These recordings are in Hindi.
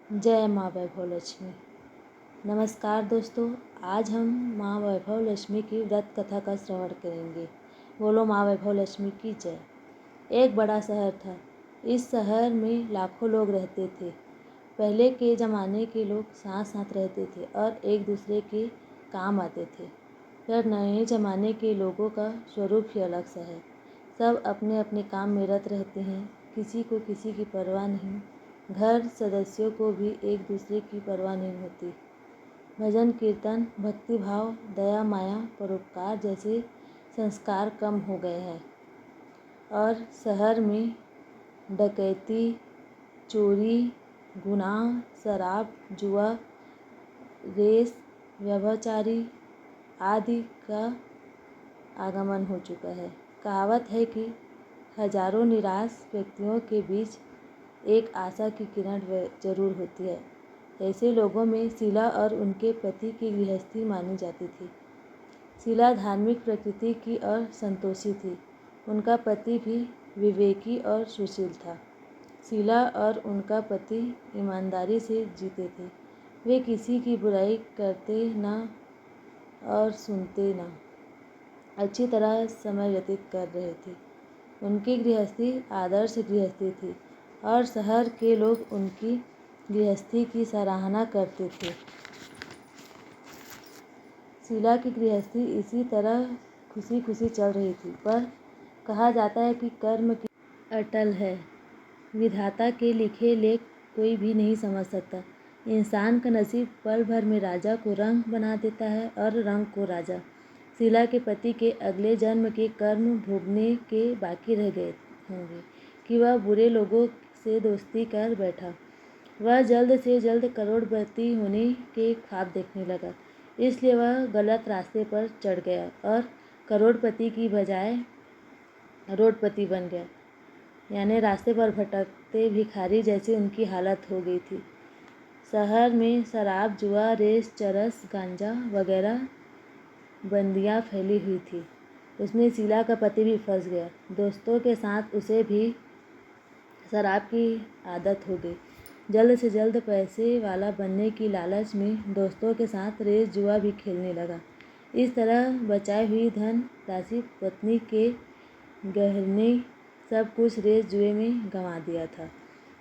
जय माँ वैभव लक्ष्मी। नमस्कार दोस्तों, आज हम माँ वैभव लक्ष्मी की व्रत कथा का श्रवण करेंगे। बोलो माँ वैभव लक्ष्मी की जय। एक बड़ा शहर था। इस शहर में लाखों लोग रहते थे। पहले के ज़माने के लोग साथ साथ रहते थे और एक दूसरे के काम आते थे। पर नए ज़माने के लोगों का स्वरूप ही अलग सा है। सब अपने अपने काम में रत रहते हैं, किसी को किसी की परवाह नहीं। घर सदस्यों को भी एक दूसरे की परवाह नहीं होती। भजन कीर्तन, भक्ति भाव, दया माया, परोपकार जैसे संस्कार कम हो गए हैं और शहर में डकैती, चोरी, गुनाह, शराब, जुआ, रेस, व्यभिचारी आदि का आगमन हो चुका है। कहावत है कि हजारों निराश व्यक्तियों के बीच एक आशा की किरण जरूर होती है। ऐसे लोगों में शीला और उनके पति की गृहस्थी मानी जाती थी। शीला धार्मिक प्रकृति की और संतोषी थी। उनका पति भी विवेकी और सुशील था। शीला और उनका पति ईमानदारी से जीते थे। वे किसी की बुराई करते न और सुनते न, अच्छी तरह समय व्यतीत कर रहे थे। उनकी गृहस्थी आदर्श गृहस्थी थी और शहर के लोग उनकी गृहस्थी की सराहना करते थे। शीला की गृहस्थी इसी तरह खुशी खुशी चल रही थी, पर कहा जाता है कि कर्म की अटल है। विधाता के लिखे लेख कोई भी नहीं समझ सकता। इंसान का नसीब पल भर में राजा को रंग बना देता है और रंग को राजा। शीला के पति के अगले जन्म के कर्म भोगने के बाकी रह गए होंगे कि वह बुरे लोगों से दोस्ती कर बैठा। वह जल्द से जल्द करोड़पति होने के ख्वाब देखने लगा, इसलिए वह गलत रास्ते पर चढ़ गया और करोड़पति की बजाय रोडपति बन गया। यानी रास्ते पर भटकते भिखारी जैसी उनकी हालत हो गई थी। शहर में शराब, जुआ, रेस, चरस, गांजा वगैरह बंदियाँ फैली हुई थी। उसमें शीला का पति भी फंस गया। दोस्तों के साथ उसे भी शराब की आदत हो गई। जल्द से जल्द पैसे वाला बनने की लालच में दोस्तों के साथ रेस जुआ भी खेलने लगा। इस तरह बचाई हुई धन राशि, पत्नी के गहने, सब कुछ रेस जुए में गंवा दिया था।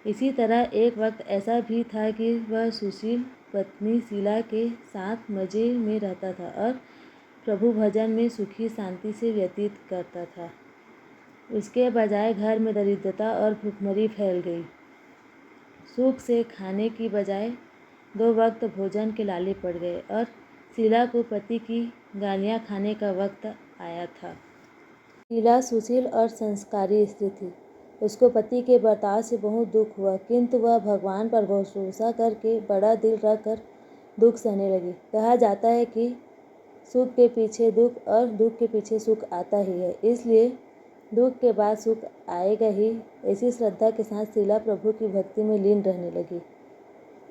इसी तरह एक वक्त ऐसा भी था कि वह सुशील पत्नी शीला के साथ मज़े में रहता था और प्रभु भजन में सुखी शांति से व्यतीत करता था। उसके बजाय घर में दरिद्रता और भूखमरी फैल गई। सुख से खाने की बजाय 2 वक्त भोजन के लाले पड़ गए और शीला को पति की गालियाँ खाने का वक्त आया था। शीला सुशील और संस्कारी स्त्री थी। उसको पति के बर्ताव से बहुत दुख हुआ, किंतु वह भगवान पर भरोसा करके बड़ा दिल रखकर दुख सहने लगी। कहा जाता है कि सुख के पीछे दुख और दुख के पीछे सुख आता ही है, इसलिए दुख के बाद सुख आएगा ही। ऐसी श्रद्धा के साथ शीला प्रभु की भक्ति में लीन रहने लगी।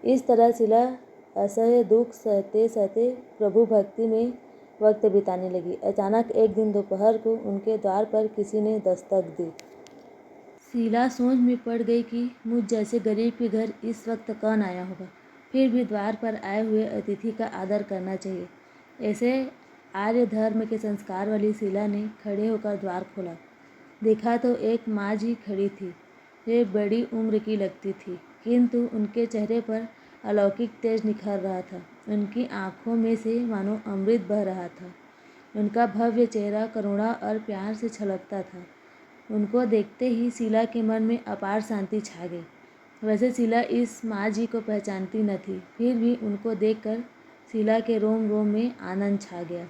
इस तरह शीला असह्य दुख सहते सहते प्रभु भक्ति में वक्त बिताने लगी। अचानक एक दिन दोपहर को उनके द्वार पर किसी ने दस्तक दी। शीला सोच में पड़ गई कि मुझ जैसे गरीब के घर इस वक्त कौन आया होगा। फिर भी द्वार पर आए हुए अतिथि का आदर करना चाहिए। ऐसे आर्य धर्म के संस्कार वाली शीला ने खड़े होकर द्वार खोला। देखा तो एक माँ जी खड़ी थी। वे बड़ी उम्र की लगती थी, किंतु उनके चेहरे पर अलौकिक तेज निखर रहा था। उनकी आँखों में से मानो अमृत बह रहा था। उनका भव्य चेहरा करुणा और प्यार से छलकता था। उनको देखते ही शीला के मन में अपार शांति छा गई। वैसे शीला इस माँ जी को पहचानती न थी, फिर भी उनको देखकर शीला के रोम रोम में आनंद छा गया।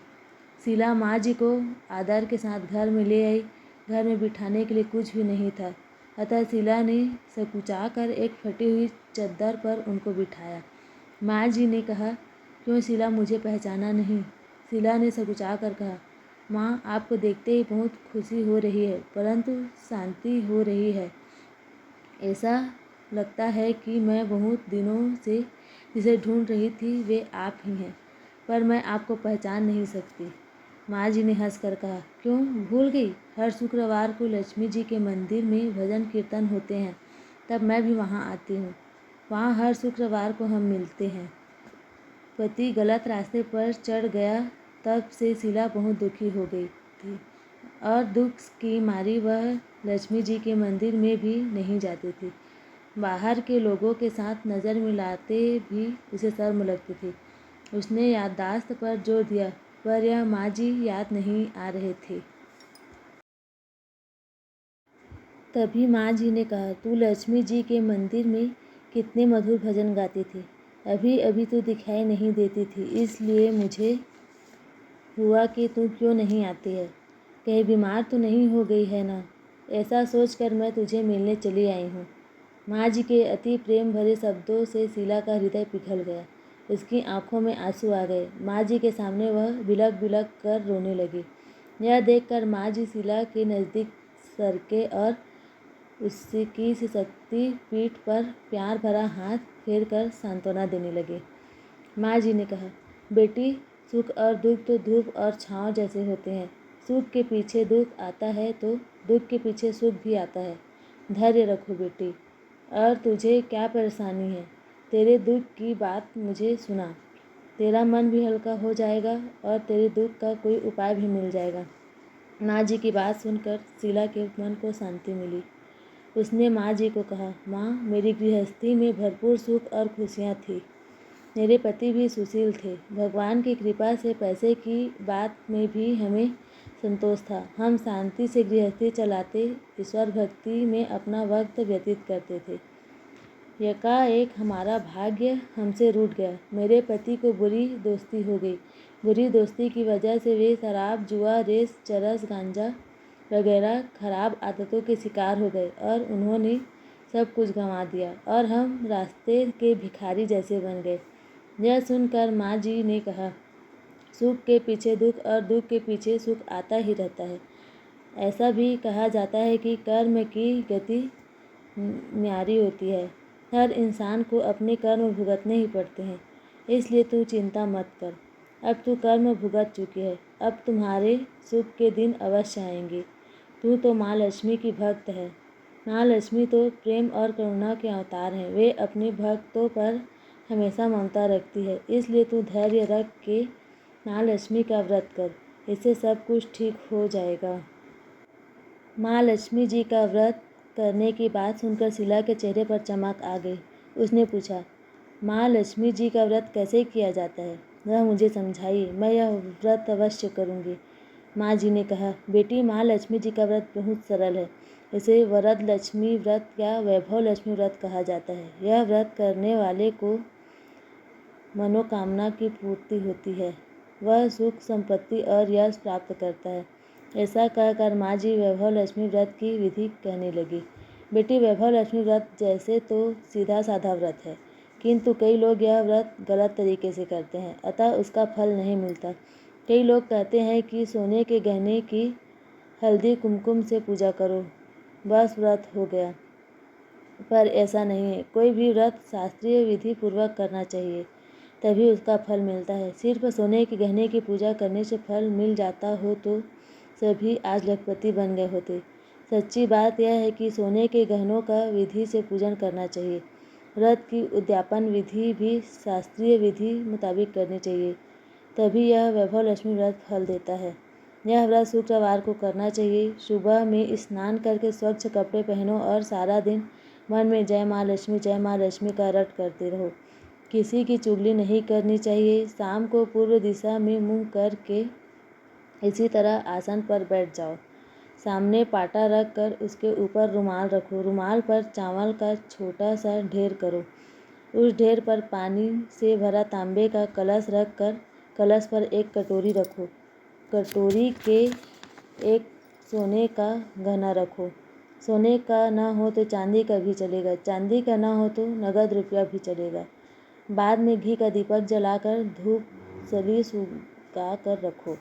शीला माँ जी को आदर के साथ घर में ले आई। घर में बिठाने के लिए कुछ भी नहीं था, अतः शीला ने सकुचा कर एक फटी हुई चद्दर पर उनको बिठाया। माँ जी ने कहा, क्यों शीला, मुझे पहचाना नहीं? शीला ने सकुचा कर कहा, माँ, आपको देखते ही बहुत खुशी हो रही है, परंतु शांति हो रही है। ऐसा लगता है कि मैं बहुत दिनों से जिसे ढूंढ रही थी वे आप ही हैं, पर मैं आपको पहचान नहीं सकती। माँ जी ने हंसकर कहा, क्यों भूल गई? हर शुक्रवार को लक्ष्मी जी के मंदिर में भजन कीर्तन होते हैं, तब मैं भी वहाँ आती हूँ। वहाँ हर शुक्रवार को हम मिलते हैं। पति गलत रास्ते पर चढ़ गया तब से शीला बहुत दुखी हो गई थी और दुख की मारी वह लक्ष्मी जी के मंदिर में भी नहीं जाती थी। बाहर के लोगों के साथ नज़र मिलाते भी उसे शर्म लगती थी। उसने याददाश्त पर जोर दिया पर यह माँ जी याद नहीं आ रहे थे। तभी माँ जी ने कहा, तू लक्ष्मी जी के मंदिर में कितने मधुर भजन गाती थी। अभी अभी तो दिखाई नहीं देती थी, इसलिए मुझे हुआ कि तू क्यों नहीं आती है। कहीं बीमार तो नहीं हो गई है ना। ऐसा सोचकर मैं तुझे मिलने चली आई हूँ। माँ जी के अति प्रेम भरे शब्दों से शीला का हृदय पिघल गया। उसकी आंखों में आंसू आ गए। माँ जी के सामने वह बिलख बिलख कर रोने लगी। यह देखकर माँ जी शीला के नज़दीक सरके और उसकी सिसकती पीठ पर प्यार भरा हाथ फेर कर सांत्वना देने लगे। माँ जी ने कहा, बेटी, सुख और दुख तो धूप और छाँव जैसे होते हैं। सुख के पीछे दुख आता है तो दुख के पीछे सुख भी आता है। धैर्य रखो बेटी। और तुझे क्या परेशानी है? तेरे दुख की बात मुझे सुना। तेरा मन भी हल्का हो जाएगा और तेरे दुख का कोई उपाय भी मिल जाएगा। माँ जी की बात सुनकर शीला के मन को शांति मिली। उसने माँ जी को कहा, माँ, मेरी गृहस्थी में भरपूर सुख और खुशियाँ थी। मेरे पति भी सुशील थे। भगवान की कृपा से पैसे की बात में भी हमें संतोष था। हम शांति से गृहस्थी चलाते, ईश्वर भक्ति में अपना वक्त व्यतीत करते थे। एकाएक हमारा भाग्य हमसे रूठ गया। मेरे पति को बुरी दोस्ती हो गई। बुरी दोस्ती की वजह से वे शराब, जुआ, रेस, चरस, गांजा वगैरह खराब आदतों के शिकार हो गए और उन्होंने सब कुछ गंवा दिया और हम रास्ते के भिखारी जैसे बन गए। यह सुनकर माँ जी ने कहा, सुख के पीछे दुख और दुख के पीछे सुख आता ही रहता है। ऐसा भी कहा जाता है कि कर्म की गति न्यारी होती है। हर इंसान को अपने कर्म भुगतने ही पड़ते हैं। इसलिए तू चिंता मत कर। अब तू कर्म भुगत चुकी है। अब तुम्हारे सुख के दिन अवश्य आएंगे। तू तो माँ लक्ष्मी की भक्त है। माँ लक्ष्मी तो प्रेम और करुणा के अवतार हैं। वे अपने भक्तों पर हमेशा ममता रखती है। इसलिए तू धैर्य रख के माँ लक्ष्मी का व्रत कर। इससे सब कुछ ठीक हो जाएगा। माँ लक्ष्मी जी का व्रत करने की बात सुनकर शीला के चेहरे पर चमक आ गई। उसने पूछा, माँ लक्ष्मी जी का व्रत कैसे किया जाता है? वह मुझे समझाइए, मैं यह व्रत अवश्य करूँगी। माँ जी ने कहा, बेटी, माँ लक्ष्मी जी का व्रत बहुत सरल है। इसे वरद लक्ष्मी व्रत या वैभव लक्ष्मी व्रत कहा जाता है। यह व्रत करने वाले को मनोकामना की पूर्ति होती है। वह सुख, संपत्ति और यश प्राप्त करता है। ऐसा कहकर माँ जी वैभव लक्ष्मी व्रत की विधि कहने लगी। बेटी, वैभव लक्ष्मी व्रत जैसे तो सीधा साधा व्रत है, किंतु कई लोग यह व्रत गलत तरीके से करते हैं, अतः उसका फल नहीं मिलता। कई लोग कहते हैं कि सोने के गहने की हल्दी कुमकुम से पूजा करो, बस व्रत हो गया। पर ऐसा नहीं है। कोई भी व्रत शास्त्रीय विधि पूर्वक करना चाहिए, तभी उसका फल मिलता है। सिर्फ सोने के गहने की पूजा करने से फल मिल जाता हो तो सभी आज लखपति बन गए होते। सच्ची बात यह है कि सोने के गहनों का विधि से पूजन करना चाहिए। व्रत की उद्यापन विधि भी शास्त्रीय विधि मुताबिक करनी चाहिए, तभी यह वैभव लक्ष्मी व्रत फल देता है। यह व्रत शुक्रवार को करना चाहिए। सुबह में स्नान करके स्वच्छ कपड़े पहनो और सारा दिन मन में जय माँ लक्ष्मी का रट करते रहो। किसी की चुगली नहीं करनी चाहिए। शाम को पूर्व दिशा में मुंह करके इसी तरह आसन पर बैठ जाओ। सामने पाटा रख कर उसके ऊपर रुमाल रखो। रुमाल पर चावल का छोटा सा ढेर करो। उस ढेर पर पानी से भरा तांबे का कलश रख कर कलश पर एक कटोरी रखो। कटोरी के एक सोने का गहना रखो। सोने का ना हो तो चांदी का भी चलेगा। चांदी का ना हो तो नगद रुपया भी चलेगा। बाद में घी का दीपक जलाकर धूप सली सुगा कर रखो।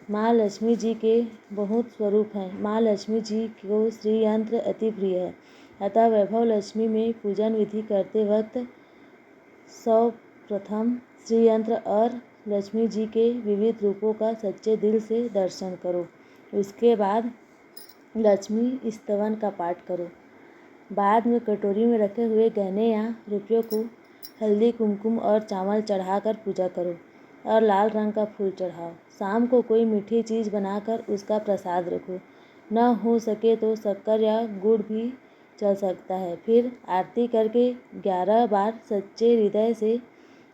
माँ लक्ष्मी जी के बहुत स्वरूप हैं। माँ लक्ष्मी जी को श्री यंत्र अति प्रिय है, अतः वैभव लक्ष्मी में पूजन विधि करते वक्त सर्वप्रथम श्री यंत्र और लक्ष्मी जी के विविध रूपों का सच्चे दिल से दर्शन करो। उसके बाद लक्ष्मी स्तवन का पाठ करो। बाद में कटोरी में रखे हुए गहने या रुपयों को हल्दी, कुमकुम और चावल चढ़ाकर पूजा करो और लाल रंग का फूल चढ़ाओ। शाम को कोई मीठी चीज़ बनाकर उसका प्रसाद रखो। न हो सके तो शक्कर या गुड़ भी चल सकता है। फिर आरती करके 11 बार सच्चे हृदय से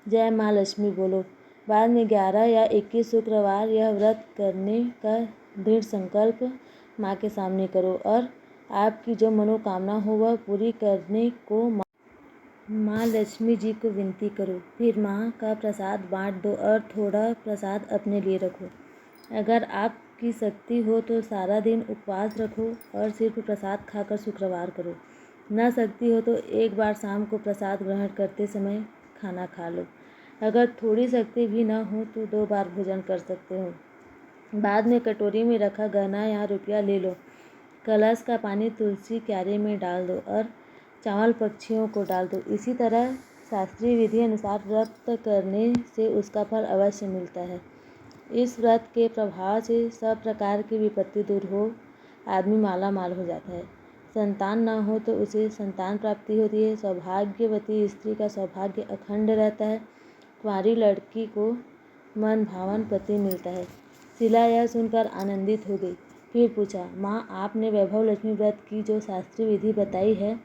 जय माँ लक्ष्मी बोलो। बाद में 11 या 21 शुक्रवार यह व्रत करने का दृढ़ संकल्प माँ के सामने करो और आपकी जो मनोकामना हो वह पूरी करने को माँ लक्ष्मी जी को विनती करो। फिर माँ का प्रसाद बांट दो और थोड़ा प्रसाद अपने लिए रखो। अगर आपकी शक्ति हो तो सारा दिन उपवास रखो और सिर्फ प्रसाद खाकर शुक्रवार करो। न शक्ति हो तो एक बार शाम को प्रसाद ग्रहण करते समय खाना खा लो। अगर थोड़ी शक्ति भी न हो तो 2 बार भोजन कर सकते हो। बाद में कटोरी में रखा गहना या रुपया ले लो। कलश का पानी तुलसी क्यारे में डाल दो और चावल पक्षियों को डाल दो। इसी तरह शास्त्रीय विधि अनुसार व्रत करने से उसका फल अवश्य मिलता है। इस व्रत के प्रभाव से सब प्रकार की विपत्ति दूर हो आदमी माला माल हो जाता है। संतान न हो तो उसे संतान प्राप्ति होती है। सौभाग्यवती स्त्री का सौभाग्य अखंड रहता है। कुंवारी लड़की को मन भावन पति मिलता है। शीला यह सुनकर आनंदित हो गई। फिर पूछा, माँ आपने वैभव लक्ष्मी व्रत की जो शास्त्रीय विधि बताई है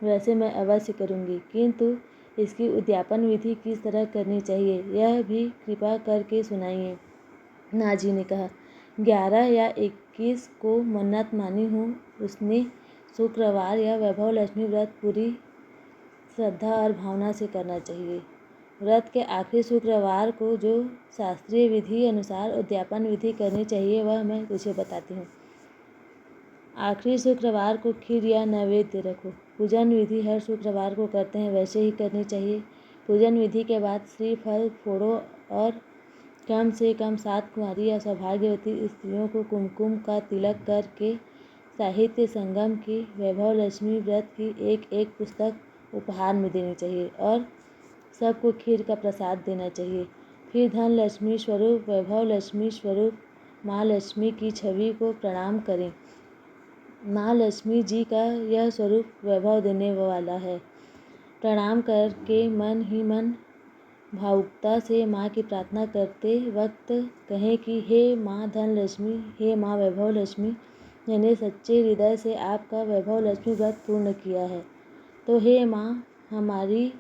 वैसे मैं अवश्य करूँगी, किंतु इसकी उद्यापन विधि किस तरह करनी चाहिए यह भी कृपा करके सुनाइए। माँ जी ने कहा, 11 या 21 को मन्नत मानी हूँ उसने शुक्रवार या वैभव लक्ष्मी व्रत पूरी श्रद्धा और भावना से करना चाहिए। व्रत के आखिरी शुक्रवार को जो शास्त्रीय विधि अनुसार उद्यापन विधि करनी चाहिए वह मैं तुझे बताती हूँ। आखिरी शुक्रवार को खीर या नैवेद्य रखो। पूजन विधि हर शुक्रवार को करते हैं वैसे ही करनी चाहिए। पूजन विधि के बाद श्रीफल फोड़ो और कम से कम 7 कुंवारी या सौभाग्यवती स्त्रियों को कुमकुम का तिलक करके साहित्य संगम की वैभव लक्ष्मी व्रत की एक पुस्तक उपहार में देनी चाहिए और सबको खीर का प्रसाद देना चाहिए। फिर धन लक्ष्मी स्वरूप, वैभव लक्ष्मी स्वरूप माँ लक्ष्मी की छवि को प्रणाम करें। माँ लक्ष्मी जी का यह स्वरूप वैभव देने वाला है। प्रणाम करके मन ही मन भावुकता से माँ की प्रार्थना करते वक्त कहें कि हे माँ धन लक्ष्मी, हे माँ वैभव लक्ष्मी, मैंने सच्चे हृदय से आपका वैभव लक्ष्मी व्रत पूर्ण किया है, तो हे माँ हमारी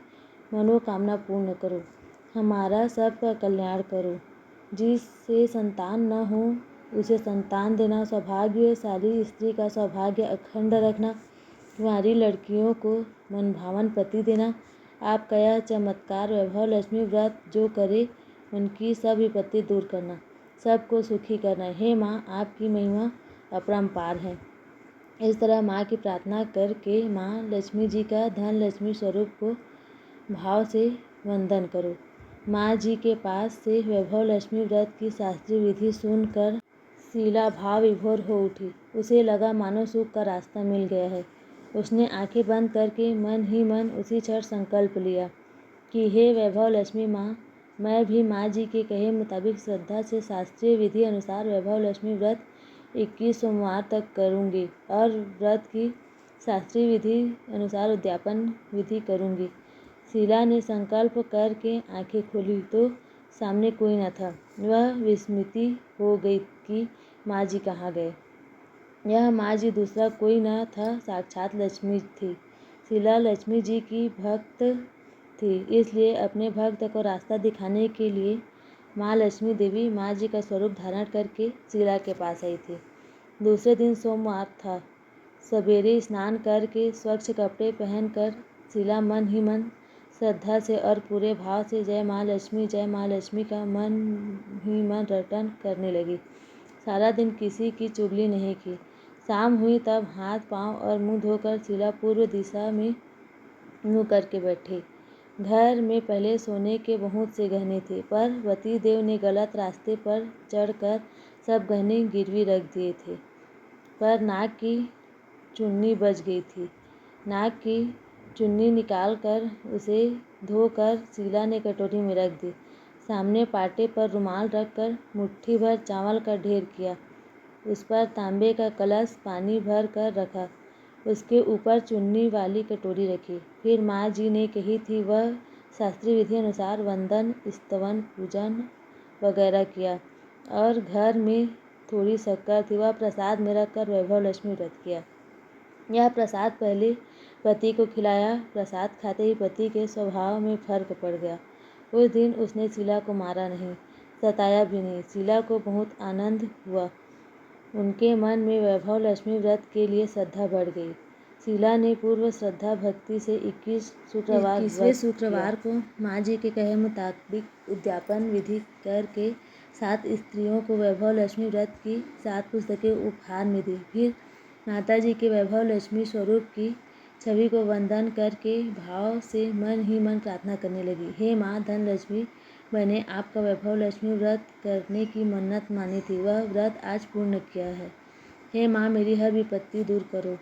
मनोकामना पूर्ण करो, हमारा सबका कल्याण करो। जिससे संतान न हो उसे संतान देना, सौभाग्यशाली स्त्री का सौभाग्य अखंड रखना, कुंवारी लड़कियों को मनभावन पति देना। आपका यह चमत्कार वैभव लक्ष्मी व्रत जो करे उनकी सब विपत्ति दूर करना, सबको सुखी करना। हे माँ आपकी महिमा अपरंपार है। इस तरह माँ की प्रार्थना करके माँ लक्ष्मी जी का धन लक्ष्मी स्वरूप को भाव से वंदन करो। माँ जी के पास से वैभव लक्ष्मी व्रत की शास्त्रीय विधि सुनकर शीला भाव विभोर हो उठी। उसे लगा मानो सुख का रास्ता मिल गया है। उसने आंखें बंद करके मन ही मन उसी क्षण संकल्प लिया कि हे वैभव लक्ष्मी माँ, मैं भी माँ जी के कहे मुताबिक श्रद्धा से शास्त्रीय विधि अनुसार वैभव लक्ष्मी व्रत 21 सोमवार तक करूँगी और व्रत की शास्त्रीय विधि अनुसार उद्यापन विधि करूँगी। शीला ने संकल्प करके आंखें खोली तो सामने कोई न था। वह विस्मित हो गई कि माँ जी कहाँ गए। यह माँ जी दूसरा कोई न था, साक्षात लक्ष्मी थी। शीला लक्ष्मी जी की भक्त थी, इसलिए अपने भक्त को रास्ता दिखाने के लिए माँ लक्ष्मी देवी माँ जी का स्वरूप धारण करके शीला के पास आई थी। दूसरे दिन सोमवार था। सवेरे स्नान करके स्वच्छ कपड़े पहनकर शीला मन ही मन श्रद्धा से और पूरे भाव से जय माँ लक्ष्मी का मन ही मन रटन करने लगी। सारा दिन किसी की चुगली नहीं की। शाम हुई तब हाथ पांव और मुंह धोकर शीला पूर्व दिशा में मुँह करके बैठी। घर में पहले सोने के बहुत से गहने थे, पर पति देव ने गलत रास्ते पर चढ़कर सब गहने गिरवी रख दिए थे। पर नाक की चुन्नी बच गई थी। नाक की चुन्नी निकालकर उसे धोकर शीला ने कटोरी में रख दी। सामने पाटे पर रुमाल रखकर मुट्ठी भर चावल का ढेर किया। उस पर तांबे का कलश पानी भर कर रखा। उसके ऊपर चुन्नी वाली कटोरी रखी। फिर माँ जी ने कही थी वह शास्त्रीय विधि अनुसार वंदन, स्तवन, पूजन वगैरह किया और घर में थोड़ी शक्कर थी वह प्रसाद में रखकर वैभव लक्ष्मी व्रत किया। यह प्रसाद पहले पति को खिलाया। प्रसाद खाते ही पति के स्वभाव में फर्क पड़ गया। उस दिन उसने शीला को मारा नहीं, सताया भी नहीं। शीला को बहुत आनंद हुआ। उनके मन में वैभव लक्ष्मी व्रत के लिए श्रद्धा बढ़ गई। शीला ने पूर्व श्रद्धा भक्ति से 21वें शुक्रवार को माँ जी के कहे मुताबिक उद्यापन विधि करके 7 स्त्रियों को वैभव लक्ष्मी व्रत की 7 पुस्तकें उपहार में दी। फिर माता जी के वैभव लक्ष्मी स्वरूप की छवि को वंदन करके भाव से मन ही मन प्रार्थना करने लगी। हे माँ धन लक्ष्मी, मैंने आपका वैभव लक्ष्मी व्रत करने की मन्नत मानी थी, वह व्रत आज पूर्ण किया है। हे माँ, मेरी हर विपत्ति दूर करो,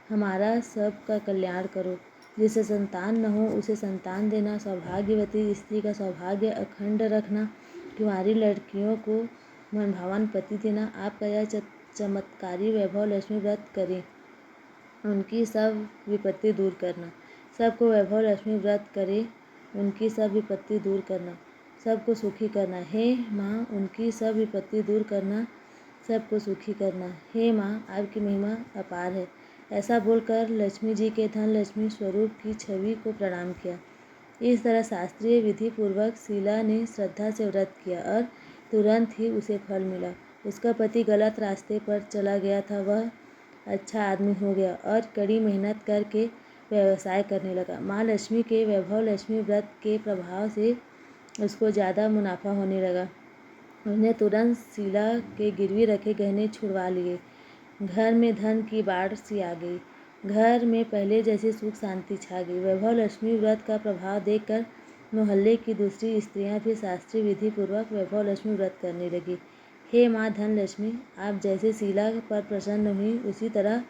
हमारा सबका कल्याण करो। जिसे संतान न हो उसे संतान देना, सौभाग्यवती स्त्री का सौभाग्य अखंड रखना, कुंवारी लड़कियों को मनभावन पति देना। आपका यह चमत्कारी वैभव लक्ष्मी व्रत करें, उनकी सब विपत्ति दूर करना। सबको वैभव लक्ष्मी व्रत करे, उनकी सब विपत्ति दूर करना, सबको सुखी करना। हे माँ, उनकी सब विपत्ति दूर करना, सबको सुखी करना। हे माँ, आपकी महिमा अपार है। ऐसा बोलकर लक्ष्मी जी के धन लक्ष्मी स्वरूप की छवि को प्रणाम किया। इस तरह शास्त्रीय विधि पूर्वक शीला ने श्रद्धा से व्रत किया और तुरंत ही उसे फल मिला। उसका पति गलत रास्ते पर चला गया था, वह अच्छा आदमी हो गया और कड़ी मेहनत करके व्यवसाय करने लगा। माँ लक्ष्मी के वैभव लक्ष्मी व्रत के प्रभाव से उसको ज़्यादा मुनाफा होने लगा। उसने तुरंत शीला के गिरवी रखे गहने छुड़वा लिए। घर में धन की बाढ़ सी आ गई। घर में पहले जैसी सुख शांति छा गई। वैभव लक्ष्मी व्रत का प्रभाव देखकर मोहल्ले की दूसरी स्त्रियां भी शास्त्रीय विधि पूर्वक वैभव लक्ष्मी व्रत करने लगी। हे माँ धन लक्ष्मी, आप जैसे शीला पर प्रसन्न हुई, उसी तरह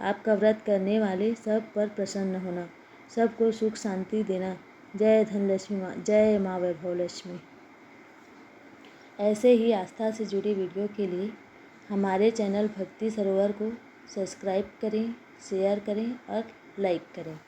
आपका व्रत करने वाले सब पर प्रसन्न होना, सबको सुख शांति देना। जय धन लक्ष्मी माँ, जय माँ वैभव लक्ष्मी। ऐसे ही आस्था से जुड़ी वीडियो के लिए हमारे चैनल भक्ति सरोवर को सब्सक्राइब करें, शेयर करें और लाइक करें।